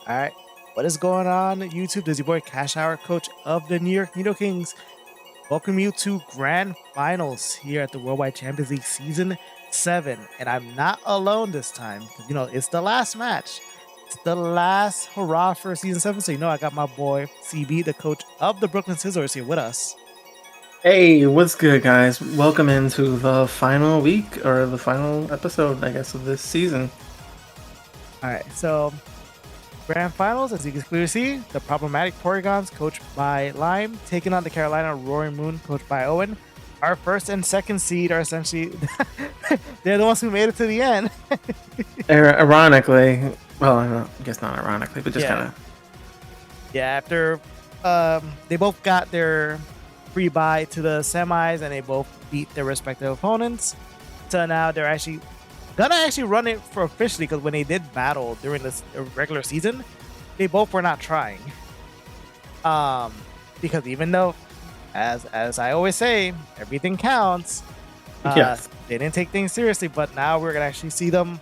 All right. What is going on, YouTube? This is your boy Cash Hour, coach of the New York Needle Kings. Welcome you to Grand Finals here at the Worldwide Champions League Season 7. And I'm not alone this time because, it's the last match. It's the last hurrah for Season 7. So, I got my boy CB, the coach of the Brooklyn Scissors, here with us. Hey, what's good, guys? Welcome into the final week, or the final episode, I guess, of this season. All right. So, Grand Finals, as you can clearly see, the Problematic Porygons, coached by Lime, taking on the Carolina Roaring Moon, coached by Owen. Our first and second seed are essentially they're the ones who made it to the end. Ironically, well, I guess not ironically, but just kind of. Yeah, after they both got their free bye to the semis and they both beat their respective opponents. So now they're actually gonna run it for officially, because when they did battle during this regular season, they both were not trying. Because even though, as I always say, everything counts. Yes. They didn't take things seriously, but now we're gonna actually see them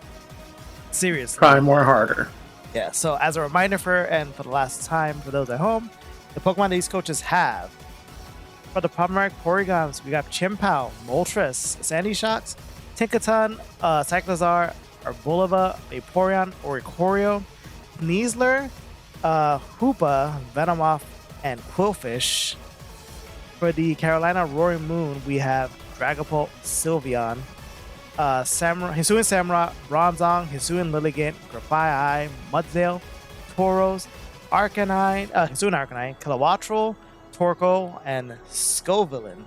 seriously. Try more harder. Yeah. So as a reminder for the last time for those at home, the Pokemon these coaches have. For the Problematic Porygons, we got Chimpao, Moltres, Sandy Shocks, Tinkaton, Cyclizar, Arboliva, Vaporeon, Oricorio, Sneasler, Hoopa, Venomoth, and Quillfish. For the Carolina Roaring Moon, we have Dragapult, Sylveon, Hisuian Samurott, Bronzong, Hisuian Lilligant, Grafaiai, Mudsdale, Tauros, Hisuian Arcanine, Kilowattrel, Torkoal, and Scovillain.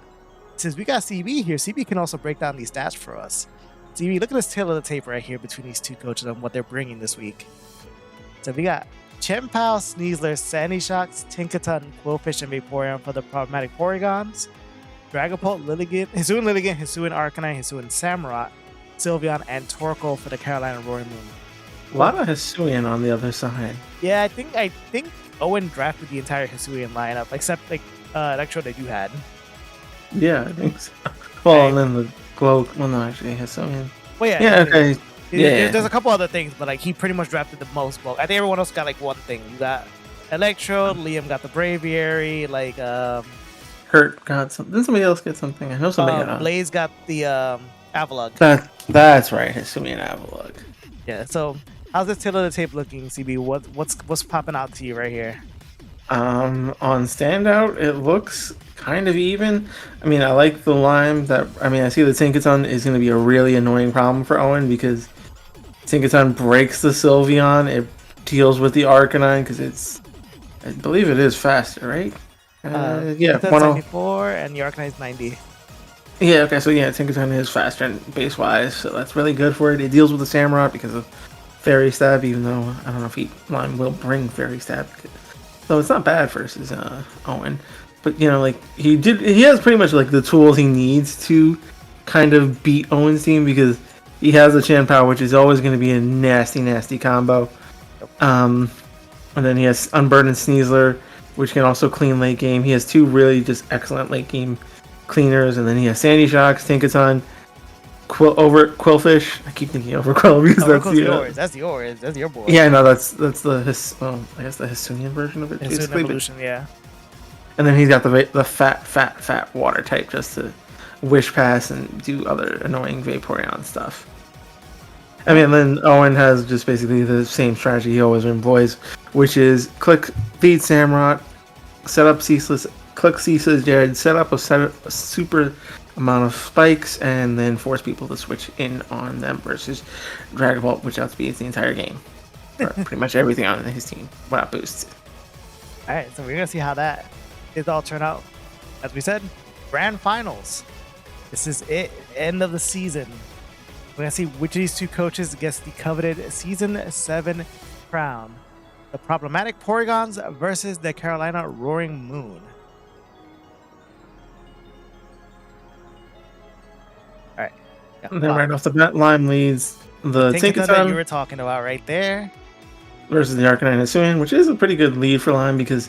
Since we got CB here, CB can also break down these stats for us. CB, look at this tail of the tape right here between these two coaches and what they're bringing this week. So we got Chimpao, Sneasler, Sandy Shocks, Tinkaton, Quillfish, and Vaporeon for the Problematic Porygons. Dragapult, Hisuian Arcanine, Hisuian Samurott, Sylveon, and Torkoal for the Carolina Roaring Moon. A lot of Hisuian on the other side. Yeah, I think Owen drafted the entire Hisuian lineup, except Electro that you had. Yeah, I think so. Well, and then the Glow. Well, no, actually, Hisuian. Well, yeah. Yeah, okay. There's a couple other things, but he pretty much drafted the most bulk. I think everyone else got one thing. You got Electro, Liam got the Braviary, Hurt got something. Didn't somebody else get something? I know somebody got Blaze got the Avalugg. That's right, Hisuian Avalugg. Yeah, so how's this tail of the tape looking, CB? What's popping out to you right here? On standout, it looks kind of even. I mean, I like the Lime. I see the Tinkaton is going to be a really annoying problem for Owen, because Tinkaton breaks the Sylveon. It deals with the Arcanine because I believe it is faster, right? Yeah, 74 and the Arcanine is 90. Yeah, okay, so yeah, Tinkaton is faster and base-wise, so that's really good for it. It deals with the Samurott because of Fairy Stab, even though I don't know if Lime will bring Fairy Stab. So it's not bad versus Owen. But, he has pretty much, the tools he needs to kind of beat Owen's team, because he has a Chimpao, which is always going to be a nasty, nasty combo. And then he has Unburdened Sneasler, which can also clean late game. He has two really just excellent late game cleaners, and then he has Sandy Shocks, Tinkaton, Quillfish. I keep thinking Overquill because that's your boy. Yeah, no, that's the I guess the Hisuian version of it. Hisuian evolution, yeah. And then he's got the fat water type just to Wish Pass and do other annoying Vaporeon stuff. I mean, then Owen has just basically the same strategy he always employs, which is click feed Samurott, set up Ceaseless, click Ceaseless Jared, set up a super amount of spikes, and then force people to switch in on them, versus Dragapult, which outspeeds the entire game. For pretty much everything on his team without boosts. Alright, so we're going to see how that is all turn out. As we said, Grand Finals. This is it, end of the season. We're going to see which of these two coaches gets the coveted Season 7 crown. The Problematic Porygons versus the Carolina Roaring Moon. Alright. And then right off the bat, Lime leads the Tinkaton that you were talking about right there versus the Arcanine Hisuian, which is a pretty good lead for Lime, because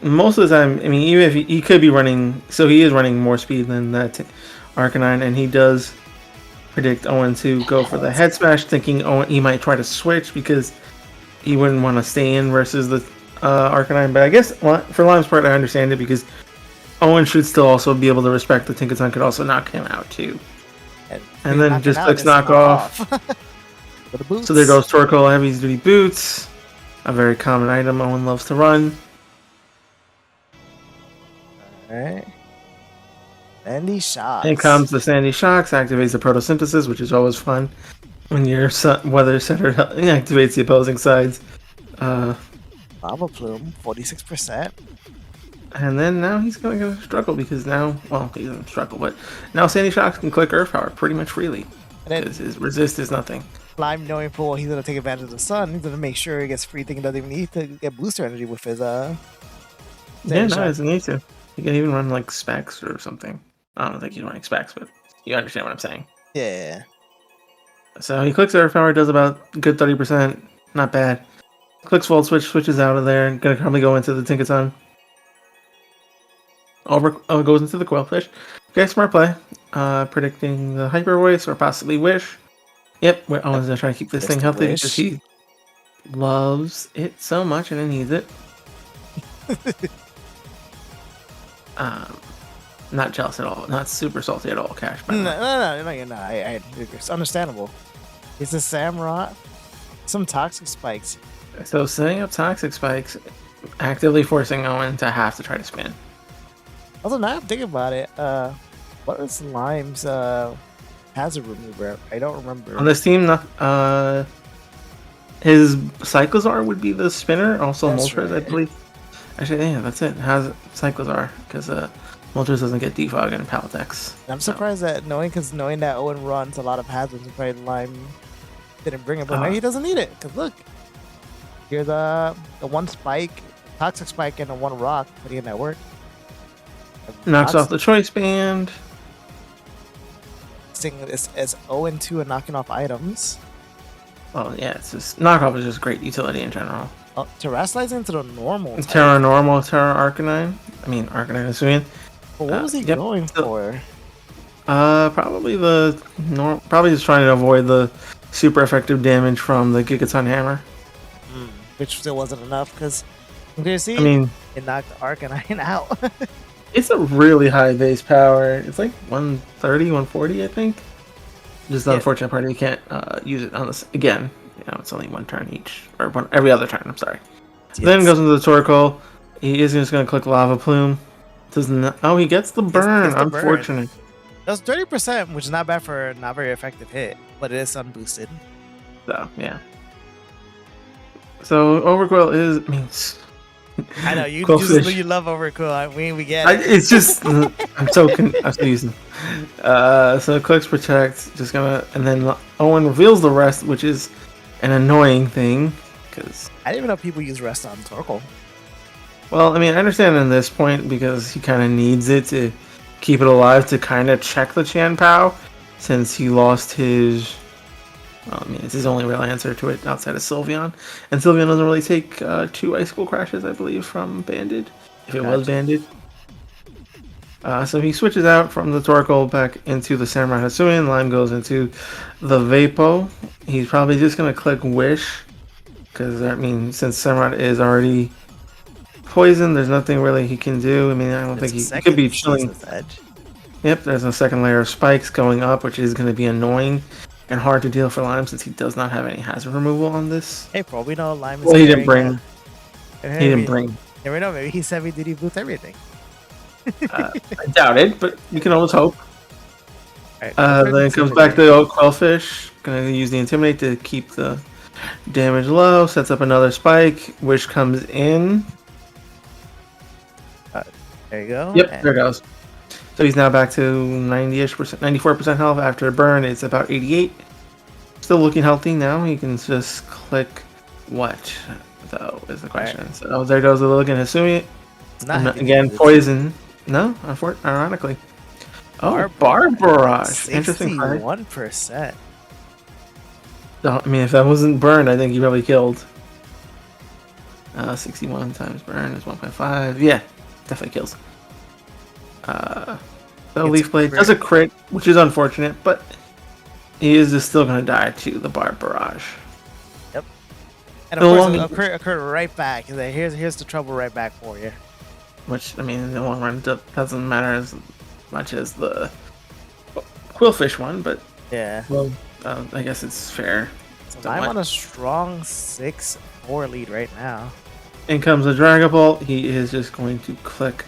most of the time, I mean, even if he could be running, so he is running more speed than that Arcanine, and he does predict Owen to go for the head smash, thinking Owen he might try to switch, because he wouldn't want to stay in versus the Arcanine. But I guess for Lime's part, I understand it because Owen should still also be able to respect the Tinkaton could also knock him out too. And then just clicks knock off. For the boots. So there goes Torkoal Heavy Duty Boots. A very common item Owen loves to run. Alright. Sandy Shocks. In comes the Sandy Shocks, activates the Photosynthesis, which is always fun when your weather center activates the opposing sides. Lava Plume, 46%. And then now he's going to struggle because now, well, he doesn't struggle, but now Sandy Shocks can click Earth Power pretty much freely. Because his resist is nothing. Lime knowing full he's going to take advantage of the sun. He's going to make sure he gets free thing he doesn't even need to get booster energy with his Yeah, no, he doesn't need to. He can even run like specs or something. I don't think he's running specs, but you understand what I'm saying. Yeah. So he clicks Earth Power, does about good 30%. Not bad. Clicks Volt Switch, switches out of there, and gonna probably go into the Tinkaton. Goes into the Quillfish. Okay, smart play. Predicting the Hyper Voice or possibly Wish. Yep, we're always gonna try to keep this thing healthy because he loves it so much and it needs it. Not jealous at all. Not super salty at all, Cash. No, you're not. It's understandable. It's a Samurott. Some Toxic Spikes. So setting up Toxic Spikes, actively forcing Owen to have to try to spin. Also, now I'm thinking about it. What is Lime's hazard remover? I don't remember. On this team, his Cyclozar would be the spinner. Also, Moltres, right. I believe. Actually, yeah, that's it. Has Cyclozar because Moltres doesn't get Defog and Palatex. I'm surprised that knowing that Owen runs a lot of hazards, and probably Lime didn't bring it, but maybe he doesn't need it. Cause look, here's the one spike, Toxic Spike, and a one rock putting in that work. Knocks off the Choice Band. It's 0-2 and knocking off items. Oh yeah, it's just knockoff is just great utility in general. Terrastalizing into the normal. Terra Normal, Terra Arcanine. I mean Arcanine Hisuian. But what was he going for? Probably probably just trying to avoid the super effective damage from the Gigaton Hammer. Which still wasn't enough because I'm gonna see. I mean, it knocked Arcanine out. It's a really high base power. It's like 130, 140, I think. Just the unfortunate part, you can't use it on this again. You know, it's only one turn each, or every other turn. I'm sorry. So then goes into the Torkoal. He is just going to click Lava Plume. Doesn't. Oh, he gets the burn. Unfortunate. That's 30%, which is not bad for a not very effective hit, but it is unboosted. So yeah. So Overquill is. I know you love Overquill. We get it. It's just I'm so using. So clicks Protect, just gonna, and then Owen reveals the rest, which is an annoying thing because I didn't even know people use rest on Torkoal. Well, I mean, I understand in this point because he kind of needs it to keep it alive to kind of check the Chanpao since he lost his. Well, I mean, it's his only real answer to it outside of Sylveon. And Sylveon doesn't really take 2 Icicle Crashes, I believe, from Banded, if it was Banded. So he switches out from the Torkoal back into the Samurai Hisuian. Lime goes into the Vapo. He's probably just going to click Wish. Because, I mean, since Samurai is already poisoned, there's nothing really he can do. I mean, I don't think he could be chilling. Yep, there's a second layer of spikes going up, which is going to be annoying. And hard to deal for Lime since he does not have any hazard removal on this. Hey, bro, we know Lime is. Well, he didn't bring. He didn't bring. Never know. Maybe he's heavy duty boots everything. I doubt it, but you can always hope. Right, then it comes back to the old Quillfish. Gonna use the Intimidate to keep the damage low. Sets up another spike. Wish comes in. There you go. Yep, there it goes. So he's now back to 90-ish%, 94% health after a burn. It's about 88. Still looking healthy now. He can just click what, though, is the question. Right. So there goes the Logan Hisuian. Again, poison. No, ironically. Oh, Barb Barrage. Interesting. 61%. I mean, if that wasn't burned, I think he probably killed. 61 times burn is 1.5. Yeah, definitely kills. So Leaf Blade does a crit, which is unfortunate, but he is just still going to die to the Barb Barrage. Yep. And of course, it occurred right back. He's like, here's the trouble right back for you. Which, I mean, in the long run, doesn't matter as much as the Quillfish one, but Yeah. well, I guess it's fair. So I'm on a strong 6-4 lead right now. In comes the Dragon Ball. He is just going to click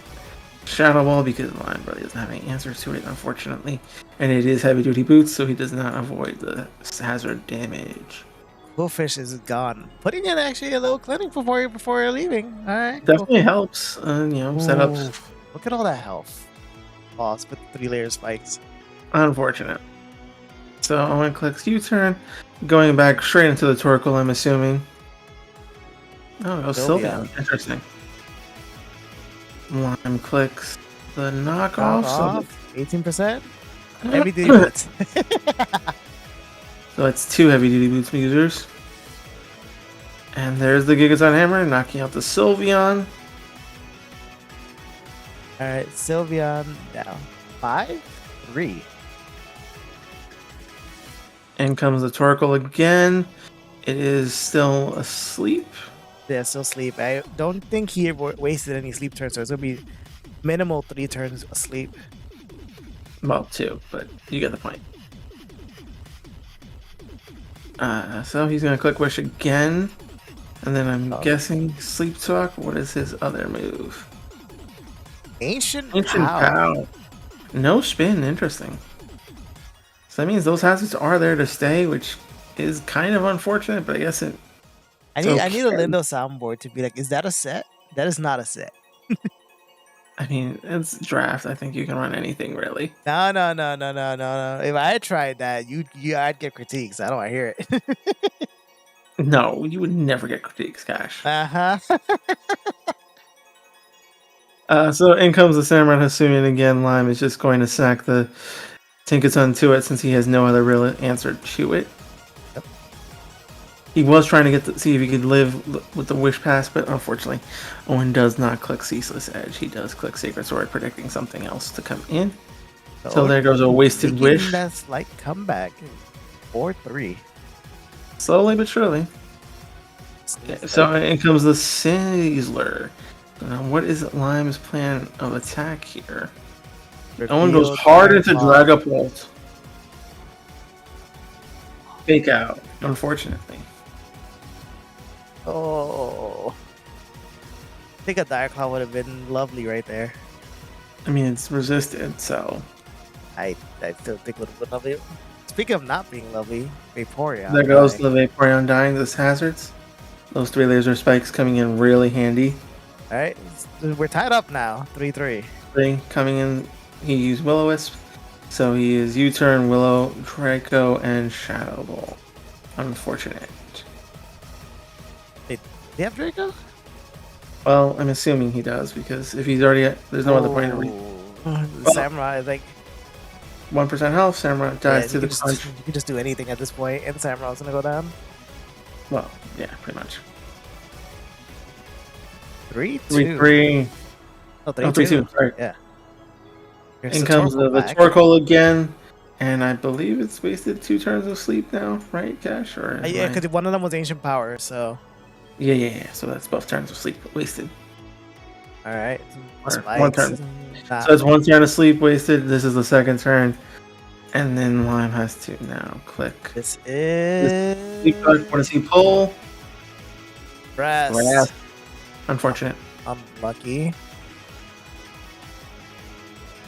Shadow Ball because Lime really doesn't have any answers to it, unfortunately. And it is heavy duty boots, so he does not avoid the hazard damage. Bullfish is gone. Putting in actually a little clinic before you're leaving. All right. Definitely helps. Setups. Look at all that health. Lost with 3 layer spikes. Unfortunate. So Owen clicks U-turn, going back straight into the Torkoal, I'm assuming. Oh, it goes Sylveon. Interesting. Lime clicks the knockoff. 18%. Heavy duty boots. So it's 2 heavy duty boots users. And there's the Gigaton Hammer knocking out the Sylveon. Alright, Sylveon down 5-3. In comes the Torkoal again. It is still asleep. Yeah, still asleep. I don't think he wasted any sleep turns, so it's going to be minimal 3 turns asleep. Well, 2, but you get the point. So he's going to click Wish again. And then I'm guessing Sleep Talk. What is his other move? Ancient Pow. No spin. Interesting. So that means those hazards are there to stay, which is kind of unfortunate, but I guess it... I need a Lindo soundboard to be like, is that a set? That is not a set. I mean, it's draft. I think you can run anything, really. No. If I had tried that, I'd get critiques. I don't want to hear it. No, you would never get critiques, Cash. So in comes the Samurai Hasuian again. Lime is just going to sack the Tinkaton to it since he has no other real answer to it. Yep. He was trying to see if he could live with the Wish Pass, but unfortunately, Owen does not click Ceaseless Edge. He does click Sacred Sword, predicting something else to come in. So there goes a wasted Wish. That's like comeback. 4-3. Slowly but surely. So in comes the Sizzler. Now, what is Lime's plan of attack here? Owen goes hard into Dragapult. Fake out, unfortunately. Oh. I think a Dire Claw would have been lovely right there. I mean, it's resisted, so... I still think it would have been lovely. Speaking of not being lovely, Vaporeon. There goes the Vaporeon dying, those hazards. Those 3 laser spikes coming in really handy. Alright, we're tied up now. 3-3. Coming in, he used Will-O-Wisp. So he is U-turn, Willow, Draco, and Shadow Ball. Unfortunate. Wait, do you have Draco? Well, I'm assuming he does, because if he's already there's no other point to read. Samurai, like... 1% health, Samurai dies to the punch. You can just do anything at this point, and Samurai's gonna go down. Well, yeah, pretty much. 3-2. 3-3. Oh, 3-2. Sorry. Yeah. In comes the Torkoal again, and I believe it's wasted 2 turns of sleep now, right, Cash? Or yeah, because one of them was Ancient Power, so... Yeah. So that's both turns of sleep wasted. Alright. 1 turn. So it's 1 turn of sleep wasted. This is the 2nd turn. And then Lime has to now click. This is... What does he pull? Rest. Unfortunate. Unlucky.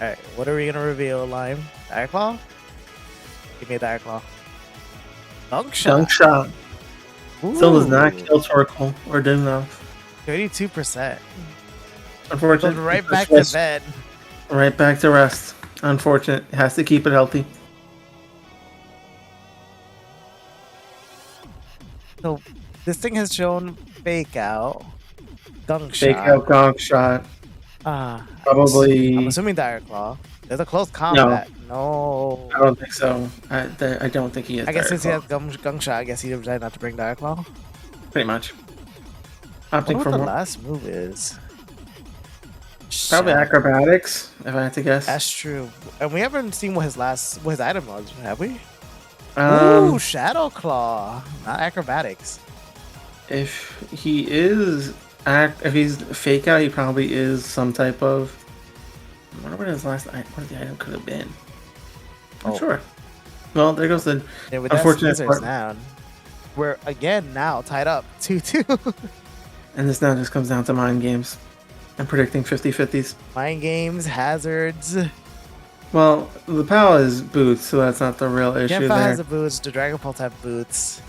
Alright, what are we gonna reveal, Lime? Dire Claw? Give me a Dire Claw. Dunk Shot. Still does not kill Torkoal or Dimnoff. 32%. Unfortunate. Right back to bed. Right back to rest. Unfortunate. Has to keep it healthy. So this thing has shown Fake Out, Gunk Shot. Fake Out, Gunk Shot. Probably. I'm assuming Dire Claw. There's a close combat. No. I don't think so. I don't think he has. I guess since he has Gunk Shot, I guess he decided not to bring Dire Claw. Pretty much. I wonder what the last move is. Probably acrobatics, if I had to guess. That's true. And we haven't seen what his item was, have we? Ooh, Shadow Claw. Not acrobatics. If he is if he's fake out, he probably is some type of. I wonder what his last what the item could have been. Not sure. Well, there goes the Yeah, with that unfortunate scissors part. down. We're again now tied up 2-2. And this now just comes down to mind games and predicting 50-50s. Mind games, hazards. Well, the PAL is boots, so that's not the real issue Genfa there. has the boots. The Dragon Pulse have boots.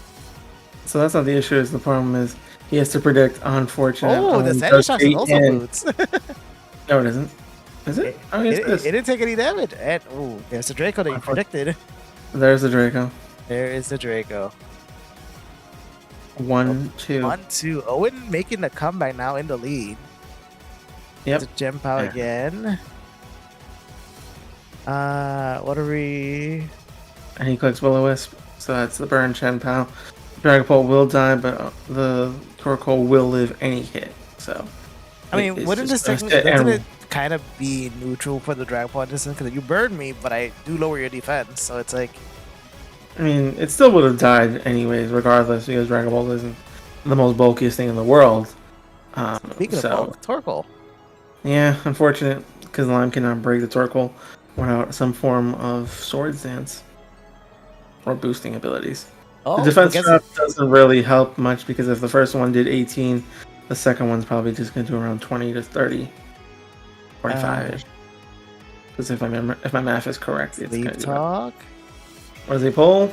So that's not the issue. Is the problem is he has to predict unfortunate. Oh, the Sandy Shocks is also boots. No, it isn't. Is it? Oh, yes, it is. It didn't take any damage. And oh, there's the Draco that you predicted. There's the Draco. There is the Draco. 1-2. 1-2. Owen making the comeback now in the lead. Yep. The Gem Pow again. What are we? And he clicks Will-O-Wisp, so that's the burn Chen Pao. Dragapult will die, but the Torkoal will live any hit. So, I mean, wouldn't this technically doesn't it kind of be neutral for the Dragon Ball distance? Because you burn me, but I do lower your defense, so it's like. I mean, it still would have died anyways, regardless, because Dragon Ball isn't the most bulkiest thing in the world. Speaking of bulk, Torkoal. Yeah, unfortunate, because Lime cannot break the Torkoal without some form of Swords Dance or boosting abilities. Oh, the defense trap doesn't really help much because if the first one did 18, the second one's probably just going to do around 20 to 30, 45-ish. Because if my math is correct, it's going to talk. What does he pull?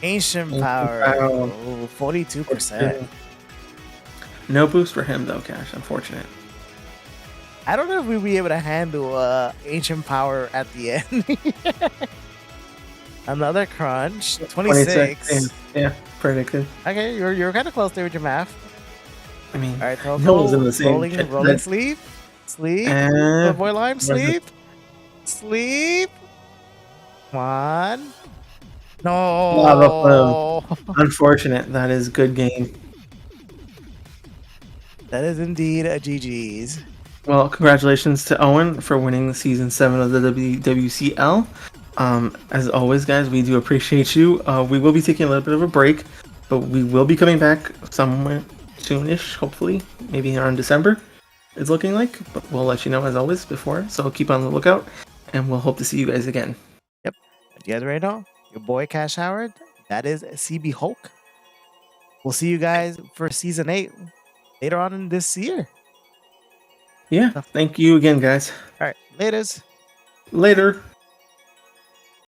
Ancient Power. Oh, 42%. No boost for him though, Cash. Unfortunate. I don't know if we'll be able to handle Ancient Power at the end. Another crunch. 26. Yeah, predicted. Okay, you're kind of close there with your math. I mean, all right, Torkoal, no one's in the same. Rolling sleep. Avoid line. Sleep. Come on. No. Unfortunate. That is good game. That is indeed a GG's. Well, congratulations to Owen for winning Season 7 of the WWCL. As always, guys, we do appreciate you. We will be taking a little bit of a break, but we will be coming back somewhere soonish, hopefully. Maybe around December, it's looking like. But we'll let you know, as always, before. So keep on the lookout, and we'll hope to see you guys again. Yep. You guys ready now? Your boy, Cash Howard. That is CB Hulk. We'll see you guys for Season 8 later on in this year. Yeah. Thank you again, guys. All right. Laters. Later.